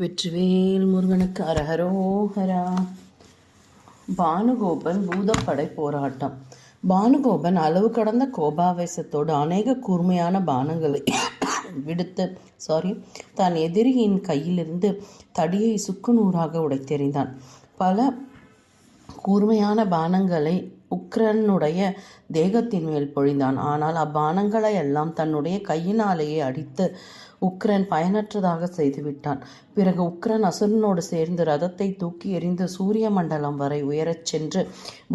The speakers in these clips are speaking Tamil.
வெற்றிவேல் முருகனுக்கு அரஹரோஹரா. பானுகோபன் பூதப்படை போராட்டம். பானுகோபன் அளவு கடந்த கோபாவேசத்தோடு அநேக கூர்மையான பானங்களை விடுத்து தான் எதிரியின் கையிலிருந்து தடியை சுக்குநூறாக உடைத்தெறிந்தான். பல கூர்மையான பானங்களை உக்ரனுடைய தேகத்தின் மேல் பொழிந்தான். ஆனால் அப்பானங்களை எல்லாம் தன்னுடைய கையினாலேயே அடித்து உக்ரன் பயனற்றதாக செய்துவிட்டான். பிறகு உக்ரன் அசுரனோடு சேர்ந்து ரதத்தை தூக்கி எறிந்து சூரிய மண்டலம் வரை உயரச் சென்று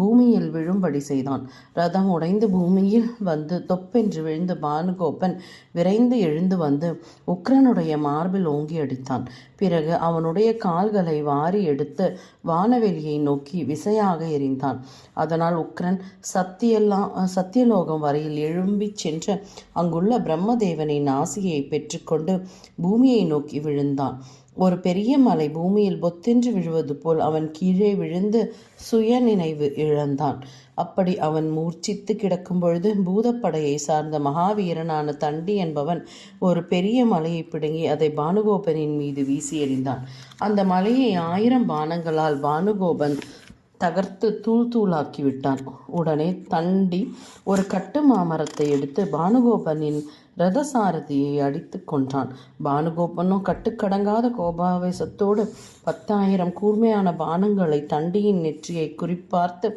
பூமியில் விழும்படி செய்தான். ரதம் உடைந்து பூமியில் வந்து தொப்பென்று விழுந்து பானுகோபன் விரைந்து எழுந்து வந்து உக்ரனுடைய மார்பில் ஓங்கி அடித்தான். பிறகு அவனுடைய கால்களை வாரி எடுத்து வானவெளியை நோக்கி விசையாக எறிந்தான். அதனால் உக்ரன் சத்தியலோகம் வரையில் எழும்பி சென்று அங்குள்ள பிரம்மதேவனின் ஆசியை பெற்றுக்கொண்டு பூமியை நோக்கி விழுந்தான். ஒரு பெரிய மலை பூமியில் பொத்தென்று விழுவது போல் அவன் கீழே விழுந்து சுய நினைவு இழந்தான். அப்படி அவன் மூர்ச்சித்து கிடக்கும் பொழுது பூதப்படையை சார்ந்த மகாவீரனான தண்டி என்பவன் ஒரு பெரிய மலையை பிடுங்கி அதை பானுகோபனின் மீது வீசி எறிந்தான். அந்த மலையை 1000 பானங்களால் பானுகோபன் தகர்த்து தூள் தூளாக்கி விட்டான். உடனே தண்டி ஒரு கட்டு மாமரத்தை எடுத்து பானுகோபனின் ரதசாரதியை அடித்து கொன்றான். பானுகோபனும் கட்டுக்கடங்காத கோபாவேசத்தோடு 10,000 கூர்மையான பானங்களை தண்டியின் நெற்றியை குறிப்பார்த்து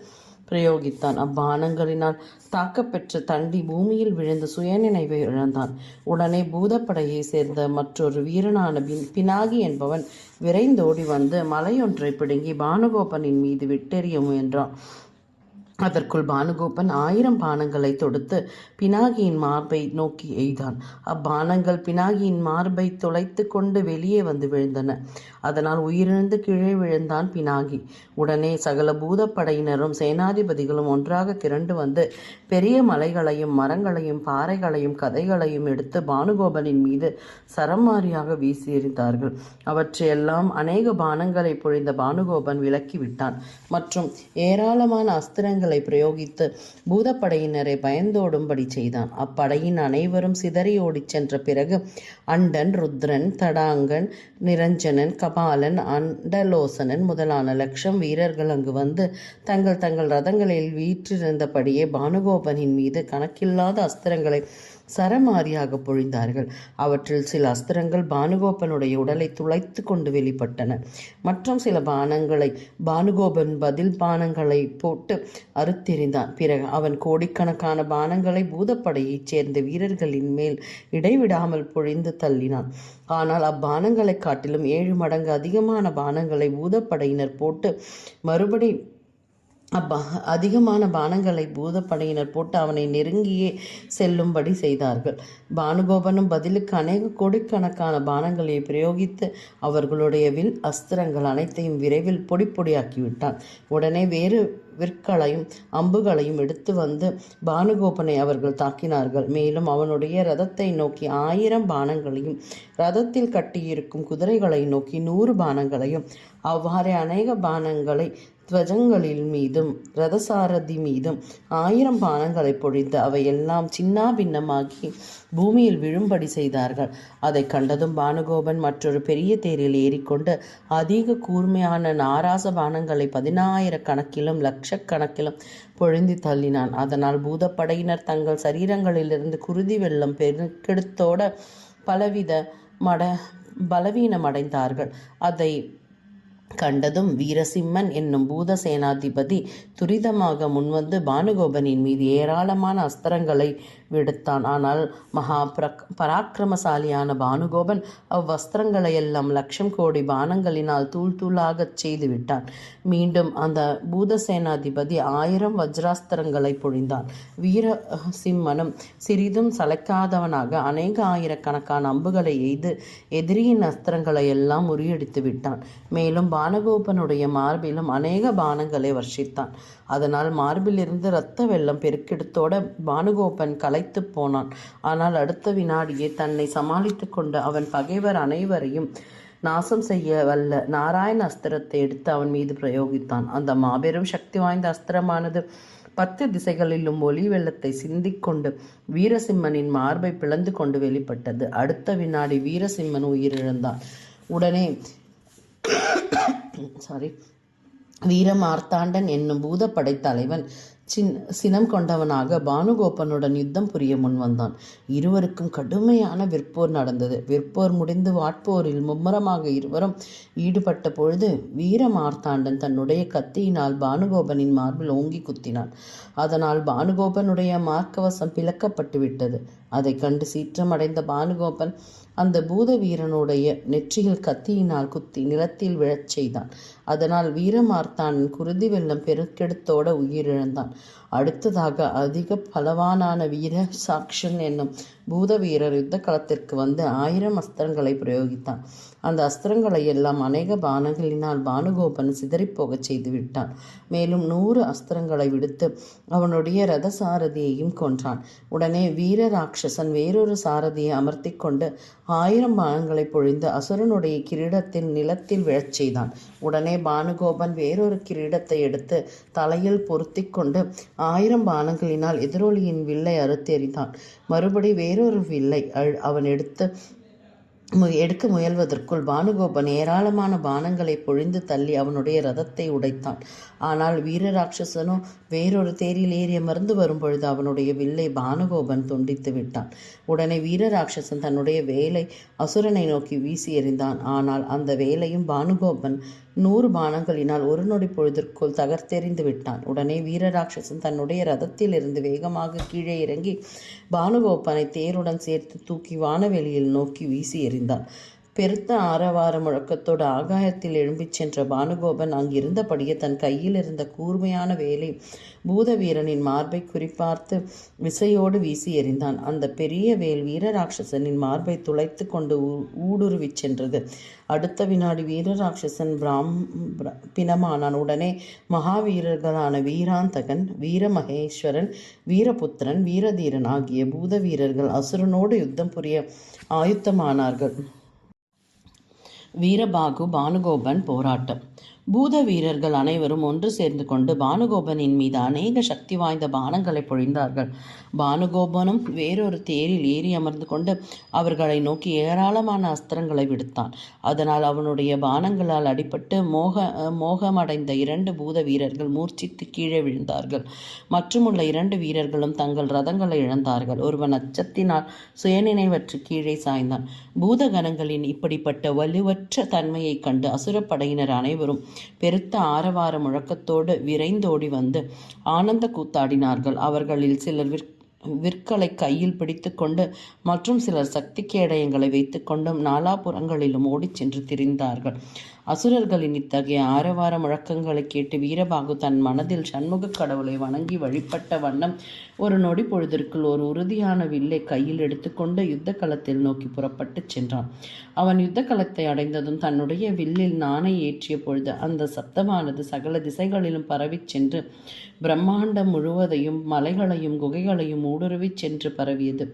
பிரயோகித்தான். அப்பானங்களினால் தாக்கப்பெற்ற தண்டி பூமியில் விழுந்து சுயநினைவை இழந்தான். உடனே பூதப்படையை சேர்ந்த மற்றொரு வீரனான பினாகி என்பவன் விரைந்தோடி வந்து மலையொன்றை பிடுங்கி பானுகோபனின் மீது விட்டெறிய முயன்றான். அதற்குள் பானுகோபன் 1000 பானங்களை தொடுத்து பினாகியின் மார்பை நோக்கி எய்தான். அப்பானங்கள் பினாகியின் மார்பை துளைத்து கொண்டு வெளியே வந்து விழுந்தன. அதனால் உயிரிழந்து கீழே விழுந்தான் பினாகி. உடனே சகல பூதப்படையினரும் சேனாதிபதிகளும் ஒன்றாக திரண்டு வந்து பெரிய மலைகளையும் மரங்களையும் பாறைகளையும் கதைகளையும் எடுத்து பானுகோபனின் மீது சரமாரியாக வீசி எறிந்தார்கள். அவற்றையெல்லாம் அநேக பானங்களை பொழிந்த பானுகோபன் விலக்கி விட்டான். மற்றும் ஏராளமான அஸ்திரங்கள் பிரயோகித்து பூதப்படையினரை பயந்தோடும்படி செய்தான். அப்படையின் அனைவரும் சிதறி ஓடிச் சென்ற பிறகு அண்டன், ருத்ரன், தடாங்கன், நிரஞ்சனன், கபாலன், அண்டலோசனன் முதலான 1,00,000 வீரர்கள் அங்கு வந்து தங்கள் ரதங்களில் வீற்றிருந்தபடியே பானுகோபனின் மீது கணக்கில்லாத அஸ்திரங்களை சரமாரியாக பொழிந்தார்கள். அவற்றில் சில அஸ்திரங்கள் பானுகோபனுடைய உடலை துளைத்து கொண்டு வெளிப்பட்டன. மற்றும் சில பானங்களை பானுகோபன் பதில் பானங்களை போட்டு அறுத்தெறிந்தான். பிறகு அவன் கோடிக்கணக்கான பானங்களை பூதப்படையைச் சேர்ந்த வீரர்களின் மேல் இடைவிடாமல் பொழிந்து தள்ளினான். ஆனால் அப்பானங்களை காட்டிலும் 7 மடங்கு அதிகமான பானங்களை பூதப்படையினர் போட்டு அதிகமான பானங்களை பூதப்படையினர் போட்டு அவனை நெருங்கியே செல்லும்படி செய்தார்கள். பானுகோபனும் பதிலுக்கு அநேக கோடிக்கணக்கான பானங்களை பிரயோகித்து அவர்களுடைய வில் அஸ்திரங்கள் அனைத்தையும் விரைவில் பொடி பொடியாக்கிவிட்டான். உடனே வேறு விற்களையும் அம்புகளையும் எடுத்து வந்து பானுகோபனை அவர்கள் தாக்கினார்கள். மேலும் அவனுடைய ரதத்தை நோக்கி 1000 பானங்களையும் ரதத்தில் கட்டியிருக்கும் குதிரைகளை நோக்கி 100 பானங்களையும் அவ்வாறே அநேக பானங்களை துவஜங்களில் மீதும் ரதசாரதி மீதும் 1000 பானங்களை பொழிந்து அவையெல்லாம் சின்னா பின்னமாகி பூமியில் விழும்படி செய்தார்கள். அதை கண்டதும் பானுகோபன் மற்றொரு பெரிய தேரில் ஏறிக்கொண்டு அதிக கூர்மையான நாராச பானங்களை 10,000 கணக்கிலும் லட்சக்கணக்கிலும் பொழிந்து தள்ளினான். அதனால் பூதப்படையினர் தங்கள் சரீரங்களிலிருந்து குருதி வெள்ளம் பெருக்கெடுத்தோட பலவீனமடைந்தார்கள். அதை கண்டதும் வீரசிம்மன் என்னும் பூத சேனாதிபதி துரிதமாக முன்வந்து பானுகோபனின் மீது ஏராளமான அஸ்திரங்களை விடுத்தான். ஆனால் பராக்கிரமசாலியான பானுகோபன் அவ்வஸ்திரங்களை எல்லாம் 1,00,000 கோடி பானங்களினால் தூள் தூளாகச் செய்து விட்டான். மீண்டும் அந்த பூத சேனாதிபதி 1000 வஜ்ராஸ்திரங்களை பொழிந்தான். வீரசிம்மனும் சிறிதும் சளைக்காதவனாக அநேக ஆயிரக்கணக்கான அம்புகளை எய்து எதிரியின் அஸ்திரங்களை எல்லாம் முறியடித்து விட்டான். மேலும் பானுகோபனுடைய மார்பிலும் அநேக பானங்களை வர்ஷித்தான். அதனால் மார்பிலிருந்து இரத்த வெள்ளம் பெருக்கெடுத்தோட பானுகோபன் களைத்து போனான். ஆனால் அடுத்த வினாடியே தன்னை சமாளித்து கொண்டு அவன் பகைவர் அனைவரையும் நாசம் செய்ய வல்ல நாராயண அஸ்திரத்தை எடுத்து அவன் மீது பிரயோகித்தான். அந்த மாபெரும் சக்தி வாய்ந்த அஸ்திரமானது 10 திசைகளிலும் ஒளி வெள்ளத்தை சிந்திக்கொண்டு வீரசிம்மனின் மார்பை பிளந்து கொண்டு வெளிப்பட்டது. அடுத்த வினாடி வீரசிம்மன் உயிரிழந்தான். உடனே வீரமார்த்தாண்டன் என்னும் பூதப்படை தலைவன் சினம் கொண்டவனாக பானுகோபனுடன் யுத்தம் புரிய முன்வந்தான். இருவருக்கும் கடுமையான விற்போர் நடந்தது. விற்போர் முடிந்து வாட்போரில் மும்முரமாக இருவரும் ஈடுபட்ட பொழுது வீரமார்த்தாண்டன் தன்னுடைய கத்தியினால் பானுகோபனின் மார்பில் ஓங்கி குத்தினான். அதனால் பானுகோபனுடைய மார்க்கவசம் பிளக்கப்பட்டு விட்டது. அதை கண்டு சீற்றமடைந்த பானுகோபன் அந்த பூத வீரனுடைய நெற்றியில் கத்தியினால் குத்தி நிலத்தில் விழச் செய்தான். அதனால் வீரமார்த்தாண்டன் குருதி வெள்ளம் பெருக்கெடுத்தோட உயிரிழந்தான். அடுத்ததாக அதிக பலவானான வீர சாக்ஷன் என்னும் பூத வீரர் யுத்த களத்திற்கு வந்து 1000 அஸ்திரங்களை பிரயோகித்தான். அந்த அஸ்திரங்களை எல்லாம் அநேக பானங்களினால் பானுகோபன் சிதறிப்போகச் செய்து விட்டான். மேலும் 100 அஸ்திரங்களை விடுத்து அவனுடைய ரத சாரதியையும் கொன்றான். உடனே வீர ராட்சசன் வேறொரு சாரதியை அமர்த்தி கொண்டு 1000 பானங்களை பொழிந்து அசுரனுடைய கிரீடத்தின் நிலத்தில் விழச் செய்தான். உடனே பானுகோபன் வேறொரு கிரீடத்தை எடுத்து தலையில் பொருத்தி கொண்டு 1000 பானங்களினால் எதிரொலியின் வில்லை அறுத்தெறிந்தான். மறுபடி வேறொரு வில்லை அவன் எடுக்க முயல்வதற்குள் பானுகோபன் ஏராளமான பானங்களை பொழிந்து தள்ளி அவனுடைய ரதத்தை உடைத்தான். ஆனால் வீரராட்சசனோ வேறொரு தேரில் ஏறி அமர்ந்து வரும்பொழுது அவனுடைய வில்லை பானுகோபன் துண்டித்து விட்டான். உடனே வீரராட்சசன் தன்னுடைய வேலை அசுரனை நோக்கி வீசி எறிந்தான். ஆனால் அந்த வேலையும் பானுகோபன் 100 பானங்களினால் ஒரு நொடி பொழுதிற்குள் தகர்த்தெறிந்து விட்டான். உடனே வீரராட்சசன் தன்னுடைய ரதத்தில் இருந்து வேகமாக கீழே இறங்கி பானுகோபனை தேருடன் சேர்த்து தூக்கி வானவெளியில் நோக்கி வீசி எறிந்தான். பெருத்த ஆரவார முழக்கத்தோடு ஆகாயத்தில் எழும்பிச் சென்ற பானுகோபன் அங்கிருந்தபடியே தன் கையில் இருந்த கூர்மையான வேலை பூத வீரனின் மார்பை குறிப்பார்த்து விசையோடு வீசி எறிந்தான். அந்த பெரிய வேல் வீரராட்சசனின் மார்பை துளைத்து கொண்டு ஊடுருவிச் சென்றது. அடுத்த வினாடி வீரராட்சசன் பிணமானான். உடனே மகாவீரர்களான வீராந்தகன், வீரமகேஸ்வரன், வீரபுத்திரன், வீரதீரன் ஆகிய பூத வீரர்கள் அசுரனோடு யுத்தம் புரிய ஆயுத்தமானார்கள். வீரபாகு பானுகோபன் போராட்டம். பூத வீரர்கள் அனைவரும் ஒன்று சேர்ந்து கொண்டு பானுகோபனின் மீது அநேக சக்தி வாய்ந்த பானங்களை பொழிந்தார்கள். பானுகோபனும் வேறொரு தேரில் ஏறி அமர்ந்து கொண்டு அவர்களை நோக்கி ஏராளமான அஸ்திரங்களை விடுத்தான். அதனால் அவனுடைய பானங்களால் அடிபட்டு மோகமடைந்த 2 பூத வீரர்கள் மூர்ச்சித்து கீழே விழுந்தார்கள். மற்றுமுள்ள 2 வீரர்களும் தங்கள் ரதங்களை இழந்தார்கள். ஒருவன் அச்சத்தினால் சுயநினைவற்று கீழே சாய்ந்தான். பூதகணங்களின் இப்படிப்பட்ட வலுவற்ற தன்மையை கண்டு அசுரப்படையினர் அனைவரும் பெருத்த ஆரவார முழக்கத்தோடு விரைந்தோடி வந்து ஆனந்த கூத்தாடினார்கள். அவர்களில் சிலர் விற்களை கையில் பிடித்து கொண்டு மற்றும் சிலர் சக்தி கேடயங்களை வைத்து கொண்டும் நாலாபுறங்களிலும் ஓடிச் சென்று திரிந்தார்கள். அசுரர்களின் இத்தகைய ஆரவார முழக்கங்களை கேட்டு வீரபாகு தன் மனதில் சண்முக கடவுளை வணங்கி வழிபட்ட வண்ணம் ஒரு நொடி பொழுதிற்குள் ஒரு உறுதியான வில்லை கையில் எடுத்துக்கொண்டு யுத்த களத்தில் நோக்கி புறப்பட்டு சென்றான். அவன் யுத்த களத்தை அடைந்ததும் தன்னுடைய வில்லில் நாணை ஏற்றிய பொழுது அந்த சப்தமானது சகல திசைகளிலும் பரவிச் சென்று பிரம்மாண்டம் முழுவதையும் மலைகளையும் குகைகளையும் ஊடுருவிச் சென்று பரவியது.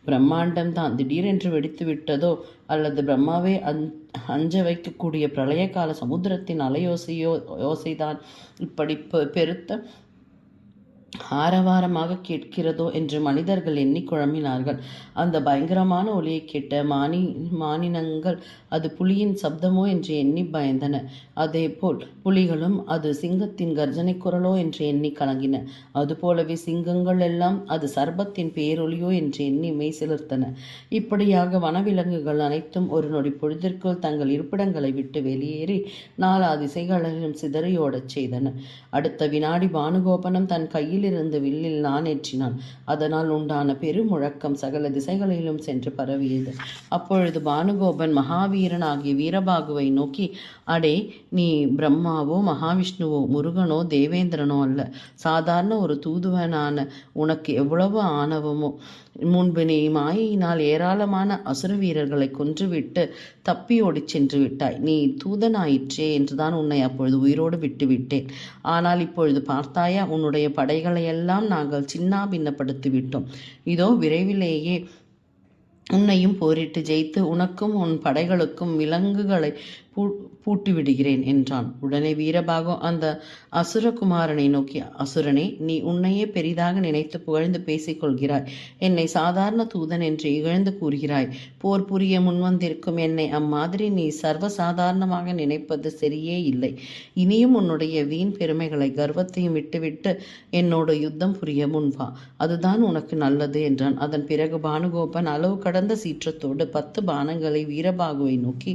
பிரம்மாண்டம்தான் திடீரென்று வெடித்து விட்டதோ அல்லது பிரம்மாவே அஞ்ச வைக்கக்கூடிய பிரளய கால சமுத்திரத்தின் அலையோசைதான் இப்படி பெருத்த ஆரவாரமாக கேட்கிறதோ என்று மனிதர்கள் எண்ணி குழம்பினார்கள். அந்த பயங்கரமான ஒலியை கேட்ட மானினங்கள் அது புலியின் சப்தமோ என்று எண்ணி பயந்தன. அதேபோல் புலிகளும் அது சிங்கத்தின் கர்ஜனை குரலோ என்று எண்ணி கலங்கின. அதுபோலவே சிங்கங்கள் எல்லாம் அது சர்பத்தின் பேரொலியோ என்று எண்ணி மெய் சிலிர்த்தன. இப்படியாக வனவிலங்குகள் அனைத்தும் ஒரு நொடி பொழுதிற்குள் தங்கள் இருப்பிடங்களை விட்டு வெளியேறி 4 திசைகளிலும் சிதறியோடச் செய்தன. அடுத்த வினாடி பானுகோபனும் தன் கையில் இருந்து வில்லில் நாணேற்றினான். அதனால் உண்டான பெருமுழக்கம் சகல திசைகளிலும் சென்று பரவியது. அப்பொழுது பானுகோபன் மகாவீரன் ஆகிய வீரபாகுவை நோக்கி, அடே, நீ பிரம்மாவோ மகாவிஷ்ணுவோ முருகனோ தேவேந்திரனோ அல்ல, சாதாரண ஒரு தூதுவனான உனக்கு எவ்வளவு ஆணவமோ! முன்பு நீ மாயையினால் ஏராளமான அசுர வீரர்களை கொன்றுவிட்டு தப்பி ஓடிச் சென்று விட்டாய். நீ தூதனாயிற்றே என்றுதான் உன்னை அப்பொழுது உயிரோடு விட்டுவிட்டேன். ஆனால் இப்பொழுது பார்த்தாயா, உன்னுடைய படைகளையெல்லாம் நாங்கள் சின்னா பின்னப்படுத்தி விட்டோம். இதோ விரைவிலேயே உன்னையும் போரிட்டு ஜெயித்து உனக்கும் உன் படைகளுக்கும் விலங்குகளை பூட்டி விடுகிறேன் என்றான். உடனே வீரபாகு அந்த அசுரகுமாரனை நோக்கி, அசுரனே, நீ உன்னையே பெரிதாக நினைத்து புகழ்ந்து பேசிக் கொள்கிறாய். என்னை சாதாரண தூதன் என்று இகழ்ந்து கூறுகிறாய். போர் புரிய முன்வந்திருக்கும் என்னை அம்மாதிரி நீ சர்வசாதாரணமாக நினைப்பது சரியே இல்லை. இனியும் உன்னுடைய வீண் பெருமைகளை கர்வத்தையும் விட்டுவிட்டு என்னோட யுத்தம் புரிய முன்வா. அதுதான் உனக்கு நல்லது என்றான். அதன் பிறகு பானுகோபன் அளவு கடந்த சீற்றத்தோடு 10 பானங்களை வீரபாகுவை நோக்கி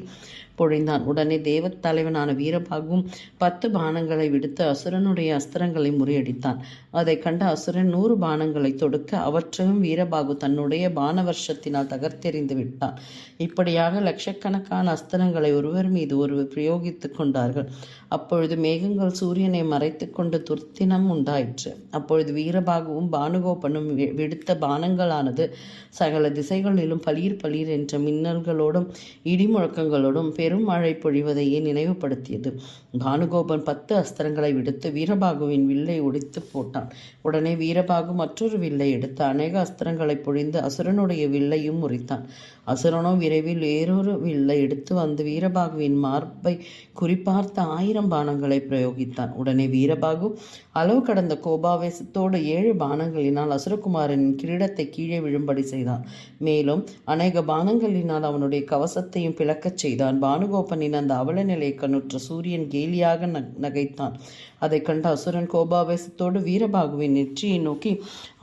பொழிந்தான். உடனே தேவத் தலைவனான வீரபாகுவும் 10 பானங்களை விடுத்து அசுரனுடைய அஸ்திரங்களை முறியடித்தான். அதை கண்ட அசுரன் 100 பானங்களை தொடுக்க அவற்றையும் வீரபாகு தன்னுடைய பானவர்ஷத்தினால் தகர்த்தெறிந்து விட்டான். இப்படியாக லட்சக்கணக்கான அஸ்திரங்களை ஒருவர் மீது ஒருவர் பிரயோகித்து கொண்டார்கள். அப்பொழுது மேகங்கள் சூரியனை மறைத்து கொண்டு துர்த்தினம் உண்டாயிற்று. அப்பொழுது வீரபாகுவும் பானுகோபனும் விடுத்த பானங்களானது சகல திசைகளிலும் பளீர் பளீர் என்ற மின்னல்களோடும் இடிமுழக்கங்களோடும் பெரும் மழை பொழிவதையே நினைவுபடுத்தியது. பானுகோபன் 10 அஸ்திரங்களை விடுத்து வீரபாகுவின் வில்லை ஒடித்து போட்டான். உடனே வீரபாகு மற்றொரு வில்லை எடுத்து அநேக அஸ்திரங்களை பொழிந்து அசுரனுடைய வில்லையும் முறித்தான். அசுரனோ விரைவில் வேறொரு வில்லை எடுத்து வந்து வீரபாகுவின் மார்பை குறிப்பார்த்த 1000 பானங்களை பிரயோகித்தான். உடனே வீரபாகு அளவு கடந்த கோபாவேசத்தோடு 7 பானங்களினால் அசுரகுமாரனின் கிரீடத்தை கீழே விழும்படி செய்தான். மேலும் அநேக பானங்களினால் அவனுடைய கவசத்தையும் பிளக்கச் செய்தான். பானுகோபனின் அந்த அவல நிலையை கண்ணுற்ற சூரியன் கேலியாக நகைத்தான். அதை கண்ட அசுரன் கோபாவேசத்தோடு வீரபாகுவின் நெற்றியை நோக்கி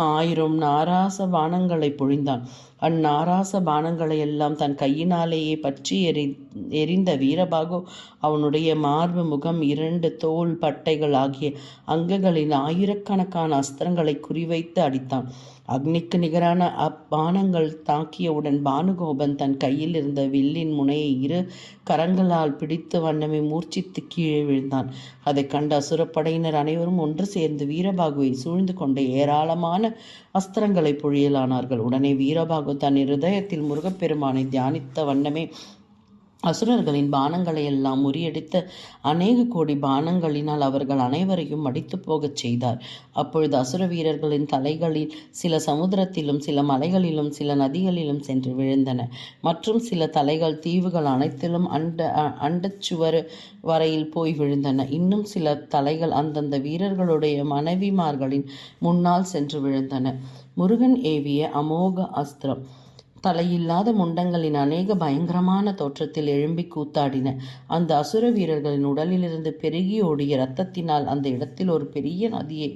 1000 நாராச பானங்களை பொழிந்தான். அந்நாராச பானங்களை எல்லாம் தன் கையினாலேயே பற்றி எரிந்த வீரபாகு அவனுடைய மார்பு, முகம், 2 தோல் பட்டைகள் ஆகிய அங்கங்களில் ஆயிரக்கணக்கான அஸ்திரங்களை குறிவைத்து அடித்தான். அக்னிக்கு நிகரான அப்பானங்கள் தாக்கியவுடன் பானுகோபன் தன் கையில் இருந்த வில்லின் முனையை 2 கரங்களால் பிடித்து வண்ணமே மூர்ச்சித்து கீழே விழுந்தான். அதை கண்ட அசுரப்படையினர் அனைவரும் ஒன்று சேர்ந்து வீரபாகுவை சூழ்ந்து கொண்டு ஏராளமான அஸ்திரங்களை பொழியலானார்கள். உடனே வீரபாகு தன் இருதயத்தில் முருகப்பெருமானை தியானித்த வண்ணமே அசுரர்களின் பானங்களை எல்லாம் முறியடித்து அநேக கோடி பானங்களினால் அவர்கள் அனைவரையும் அடித்து போகச் செய்தார். அப்பொழுது அசுர வீரர்களின் தலைகளில் சில சமுத்திரத்திலும் சில மலைகளிலும் சில நதிகளிலும் சென்று விழுந்தன. மற்றும் சில தலைகள் தீவுகள் அனைத்திலும் அண்டச்சுவர் வரையில் போய் விழுந்தன. இன்னும் சில தலைகள் அந்தந்த வீரர்களுடைய மனைவிமார்களின் முன்னால் சென்று விழுந்தன. முருகன் ஏவிய அமோக அஸ்திரம் தலையில்லாத முண்டங்களின் அநேக பயங்கரமான தோற்றத்தில் எழும்பி கூத்தாடின. அந்த அசுர வீரர்களின் உடலிலிருந்து பெருகி ஓடிய இரத்தத்தினால் அந்த இடத்தில் ஒரு பெரிய நதியை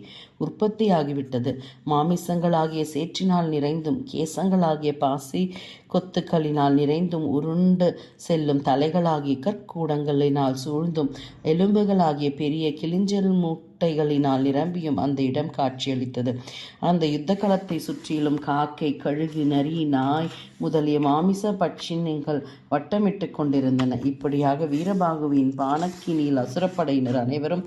உற்பத்தியாகிவிட்டது. மாமிசங்களாகிய சேற்றினால் நிறைந்தும் கேசங்களாகிய பாசி கொத்துக்களினால் நிறைந்தும் உருண்டு செல்லும் தலைகளாகிய கற்கூடங்களினால் சூழ்ந்தும் எலும்புகளாகிய பெரிய கிளிஞ்சல் மூட்டைகளினால் நிரம்பியும் அந்த இடம் காட்சியளித்தது. அந்த யுத்த களத்தை சுற்றிலும் காக்கை, கழுகு, நரி, நாய் முதலிய மாமிச பட்சினங்கள் வட்டமிட்டு கொண்டிருந்தன. இப்படியாக வீரபாகுவின் பானக்கினியில் அசுரப்படையினர் அனைவரும்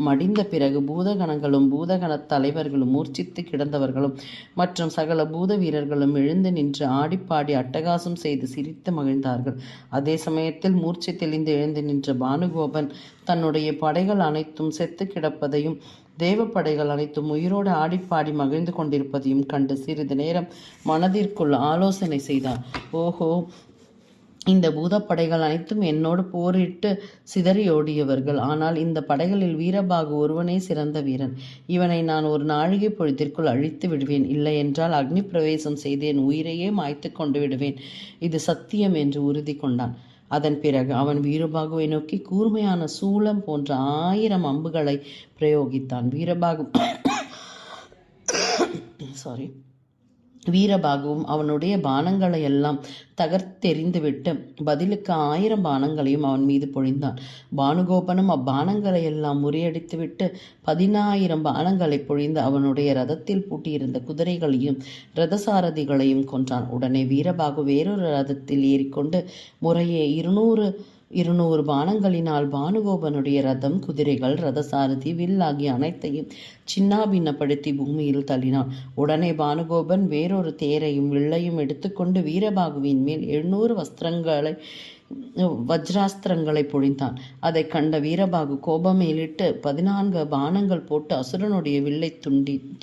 மடிந்த பிறகு பூதகணங்களும் பூதகண தலைவர்களும் மூர்ச்சித்து கிடந்தவர்களும் மற்றும் சகல பூத வீரர்களும் எழுந்து நின்று ஆடிப்பாடி அட்டகாசம் செய்து சிரித்து மகிழ்ந்தார்கள். அதே சமயத்தில் மூர்ச்சி தெளிந்து எழுந்து நின்ற பானுகோபன் தன்னுடைய படைகள் அனைத்தும் செத்து கிடப்பதையும் தேவப்படைகள் அனைத்தும் உயிரோடு ஆடிப்பாடி மகிழ்ந்து கொண்டிருப்பதையும் கண்டு சிறிது நேரம் மனதிற்குள் ஆலோசனை செய்தான். ஓஹோ, இந்த பூதப்படைகள் அனைத்தும் என்னோடு போரிட்டு சிதறியோடியவர்கள். ஆனால் இந்த படைகளில் வீரபாகு ஒருவனே சிறந்த வீரன். இவனை நான் ஒரு நாழிகை பொழுதிற்குள் அழித்து விடுவேன். இல்லை என்றால் அக்னி பிரவேசம் செய்து என் உயிரையே மாய்த்து கொண்டு விடுவேன். இது சத்தியம் என்று உறுதி கொண்டான். அதன் பிறகு அவன் வீரபாகுவை நோக்கி கூர்மையான சூளம் போன்ற 1000 அம்புகளை பிரயோகித்தான். வீரபாகுவும் அவனுடைய பானங்களை எல்லாம் தகர்த்தெறிந்துவிட்டு பதிலுக்கு 1000 பானங்களையும் அவன் மீது பொழிந்தான். பானுகோபனும் அப்பானங்களை எல்லாம் முறியடித்துவிட்டு 10000 பானங்களை பொழிந்து அவனுடைய ரதத்தில் பூட்டியிருந்த குதிரைகளையும் இரதசாரதிகளையும் கொன்றான். உடனே வீரபாகு வேறொரு ரதத்தில் ஏறிக்கொண்டு முறையே 200 பானங்களினால் பானுகோபனுடைய ரதம், குதிரைகள், ரதசாரதி, வில் ஆகிய அனைத்தையும் சின்னாபின்னப்படுத்தி பூமியில் தள்ளினான். உடனே பானுகோபன் வேறொரு தேரையும் வில்லையும் எடுத்துக்கொண்டு வீரபாகுவின் மேல் 700 வஸ்திரங்களை வஜ்ராஸ்திரங்களை பொழிந்தான். அதை கண்ட வீரபாகு கோபமேலிட்டு 14 பானங்கள் போட்டு அசுரனுடைய வில்லை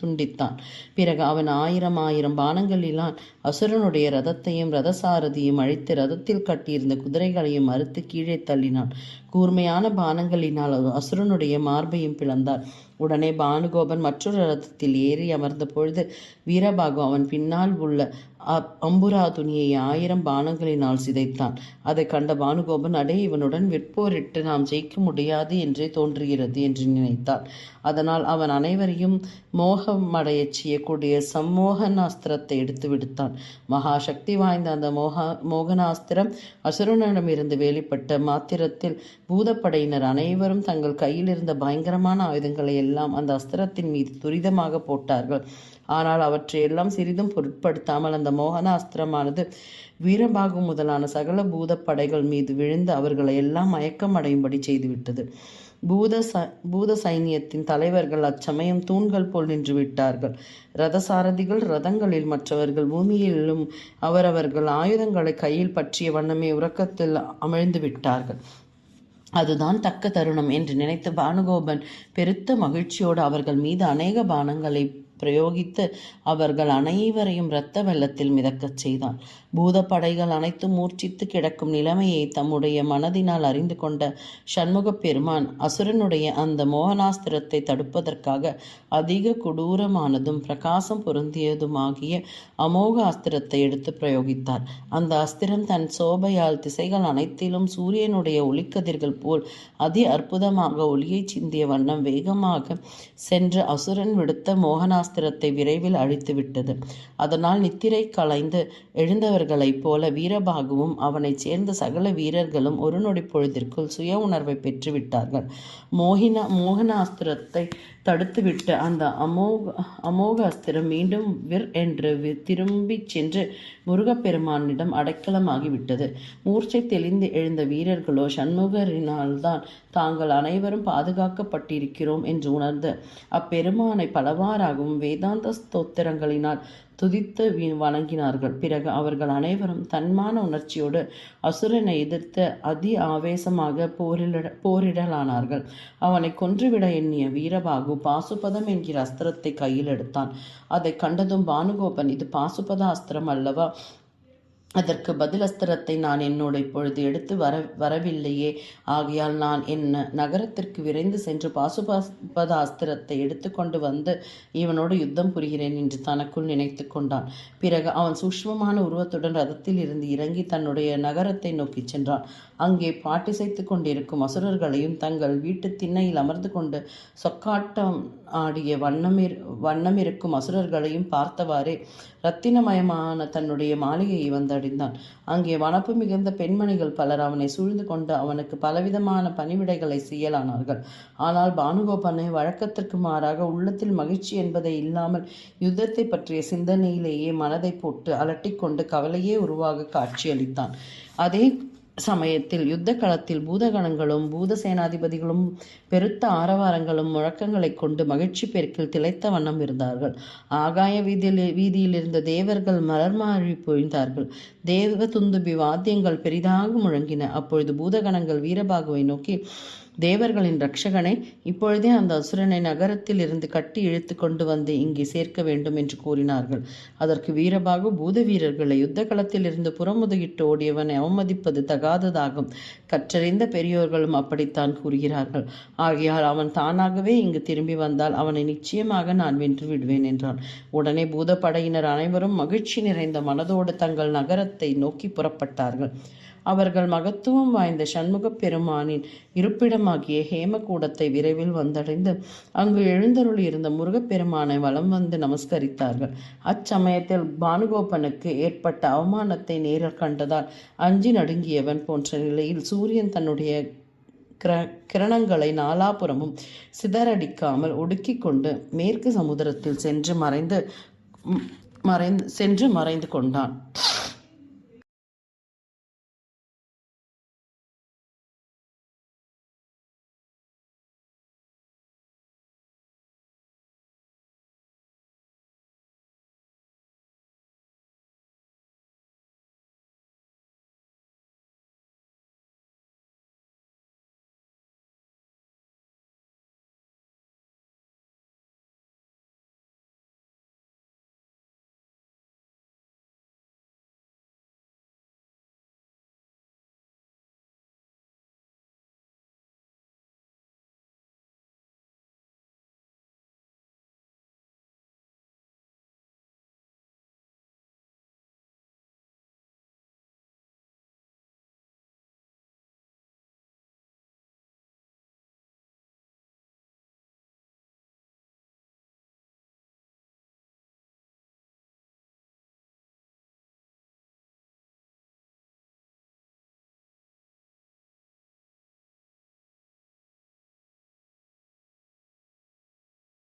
துண்டித்தான். பிறகு அவன் 1000 பானங்களிலான் அசுரனுடைய ரதத்தையும் ரதசாரதியும் அழித்து ரதத்தில் கட்டியிருந்த குதிரைகளையும் மறுத்து கீழே தள்ளினான். கூர்மையான பானங்களினால் அசுரனுடைய மார்பையும் பிளந்தார். உடனே பானுகோபன் மற்றொரு ரதத்தில் ஏறி அமர்ந்த பொழுது வீரபாகு அவன் பின்னால் உள்ள அம்புரா துணியை 1000 பானங்களினால் சிதைத்தான். அதை கண்ட பானுகோபன், அடே, இவனுடன் விற்போரிட்டு நாம் ஜெயிக்க முடியாது என்றே தோன்றுகிறது என்று நினைத்தான். அதனால் அவன் அனைவரையும் மோகமடையச் செய்யக்கூடிய சம்மோகனாஸ்திரத்தை எடுத்து விடுத்தான். மகா சக்தி வாய்ந்த அந்த மோகனாஸ்திரம் அசுரனிடமிருந்து வெளிப்பட்ட மாத்திரத்தில் பூதப்படையினர் அனைவரும் தங்கள் கையில் இருந்த பயங்கரமான ஆயுதங்களை எல்லாம் அந்த அஸ்திரத்தின் மீது துரிதமாக போட்டார்கள். ஆனால் அவற்றையெல்லாம் சிறிதும் பொருட்படுத்தாமல் அந்த மோகனாஸ்திரமானது வீரபாகு முதலான சகல பூதப்படைகள் மீது விழுந்து அவர்களை எல்லாம் மயக்கம் அடையும்படி செய்துவிட்டது. பூத சைனியத்தின் தலைவர்கள் அச்சமயம் தூண்கள் போல் நின்று விட்டார்கள். ரதசாரதிகள் ரதங்களில், மற்றவர்கள் பூமியிலும் அவரவர்கள் ஆயுதங்களை கையில் பற்றிய வண்ணமே உறக்கத்தில் அமிழ்ந்து விட்டார்கள். அதுதான் தக்க தருணம் என்று நினைத்து பானுகோபன் பெருத்த மகிழ்ச்சியோடு அவர்கள் மீது அநேக பானங்களை பிரயோகித்து அவர்கள் அனைவரையும் இரத்த வெள்ளத்தில் மிதக்கச் செய்தான். பூதப்படைகள் அனைத்தும் மூர்ச்சித்து கிடக்கும் நிலைமையை தம்முடைய மனதினால் அறிந்து கொண்ட சண்முகப் பெருமான் அசுரனுடைய அந்த மோகனாஸ்திரத்தை தடுப்பதற்காக அதிக கொடூரமானதும் பிரகாசம் பொருந்தியதுமாகிய அமோக அஸ்திரத்தை எடுத்து பிரயோகித்தார். அந்த அஸ்திரம் தன் சோபையால் திசைகள் அனைத்திலும் சூரியனுடைய ஒளிக்கதிர்கள் போல் அதி அற்புதமாக ஒளியை சிந்திய வண்ணம் வேகமாக சென்று அசுரன் விடுத்த மோகனாஸ்திரத்தை விரைவில் அழித்துவிட்டது. அதனால் நித்திரை கலைந்து எழுந்தவர்களைப் போல வீரபாகுவும் அவனைச் சேர்ந்த சகல வீரர்களும் ஒரு நொடி பொழுதிற்குள் சுய உணர்வை பெற்றுவிட்டார்கள். மோகனாஸ்திரத்தை தடுத்துவிட்டு அந்த அமோக அஸ்திரம் மீண்டும் விர் என்று திரும்பி சென்று முருகப்பெருமானிடம் அடைக்கலமாகிவிட்டது. மூர்ச்சை தெளிந்து எழுந்த வீரர்களோ சண்முகரினால்தான் தாங்கள் அனைவரும் பாதுகாக்கப்பட்டிருக்கிறோம் என்று உணர்ந்து அப்பெருமானை பலவாறாகவும் வேதாந்த ஸ்தோத்திரங்களினால் துதித்து வணங்கினார்கள். பிறகு அவர்கள் அனைவரும் தன்மான உணர்ச்சியோடு அசுரனை எதிர்த்து அதி ஆவேசமாக போரிடலானார்கள். அவனை கொன்றுவிட எண்ணிய வீரபாகு பாசுபதம் என்கிற அஸ்திரத்தை கையில் எடுத்தான். அதை கண்டதும் பானுகோபன், இது பாசுபத அஸ்திரம் அல்லவா? அதற்கு பதில் அஸ்திரத்தை நான் என்னோட இப்பொழுது எடுத்து வரவில்லையே. ஆகையால் நான் என் நகரத்திற்கு விரைந்து சென்று பாசுபத அஸ்திரத்தை எடுத்து கொண்டு வந்து இவனோடு யுத்தம் புரிகிறேன் என்று தனக்குள் நினைத்து கொண்டான். பிறகு அவன் சூக்ஷ்மமான உருவத்துடன் ரதத்தில் இருந்து இறங்கி தன்னுடைய நகரத்தை நோக்கி சென்றான். அங்கே பாட்டிசைத்து கொண்டிருக்கும் அசுரர்களையும் தங்கள் வீட்டு திண்ணையில் அமர்ந்து கொண்டு சொக்காட்டம் ஆடிய வண்ணமிருக்கும் அசுரர்களையும் பார்த்தவாறே இரத்தினமயமான தன்னுடைய மாளிகையை வந்தடைந்தான். அங்கே வனப்பு மிகுந்த பெண்மணிகள் பலர் அவனை சூழ்ந்து கொண்டு அவனுக்கு பலவிதமான பணிவிடைகளை செய்யலானார்கள். ஆனால் பானுகோபனை வழக்கத்திற்கு மாறாக உள்ளத்தில் மகிழ்ச்சி என்பதை இல்லாமல் யுத்தத்தை பற்றிய சிந்தனையிலேயே மனதை போட்டு அலட்டிக்கொண்டு கவலையே உருவாக காட்சியளித்தான். அதே சமயத்தில் யுத்த களத்தில் பூதகணங்களும் பூத சேனாதிபதிகளும் பெருத்த ஆரவாரங்களும் முழக்கங்களை கொண்டு மகிழ்ச்சி பெருக்கில் திளைத்த வண்ணம் இருந்தார்கள். ஆகாய வீதியில் இருந்த தேவர்கள் மலர்மாறி பொழிந்தார்கள். தேவ துந்துபி வாத்தியங்கள் பெரிதாக முழங்கின. அப்பொழுது பூதகணங்கள் வீரபாகுவை நோக்கி, தேவர்களின் இரட்சகனை, இப்பொழுதே அந்த அசுரனை நகரத்தில் இருந்து கட்டி இழுத்து கொண்டு வந்து இங்கே சேர்க்க வேண்டும் என்று கூறினார்கள். அதற்கு வீரபாகு, பூத வீரர்களை யுத்த களத்தில் இருந்து புறமுதுகிட்டு ஓடியவனை அவமதிப்பது தகாததாகும். கற்றறிந்த பெரியோர்களும் அப்படித்தான் கூறுகிறார்கள். ஆகையால் அவன் தானாகவே இங்கு திரும்பி வந்தால் அவனை நிச்சயமாக நான் வென்று விடுவேன் என்றான். உடனே பூதப்படையினர் அனைவரும் மகிழ்ச்சி நிறைந்த மனதோடு தங்கள் நகரத்தை நோக்கி புறப்பட்டார்கள். அவர்கள் மகத்துவம் வாய்ந்த சண்முகப் பெருமானின் இருப்பிடமாகிய ஹேமகூடத்தை விரைவில் வந்தடைந்து அங்கு எழுந்தருளி இருந்த முருகப்பெருமானை வலம் வந்து நமஸ்கரித்தார்கள். அச்சமயத்தில் பானுகோபனுக்கு ஏற்பட்ட அவமானத்தை நேரில் கண்டதால் அஞ்சி நடுங்கியவன் போன்ற நிலையில் சூரியன் தன்னுடைய கிரணங்களை நாலாபுறமும் சிதறடிக்காமல் ஒடுக்கி கொண்டு மேற்கு சமுதிரத்தில் சென்று மறைந்து கொண்டான்.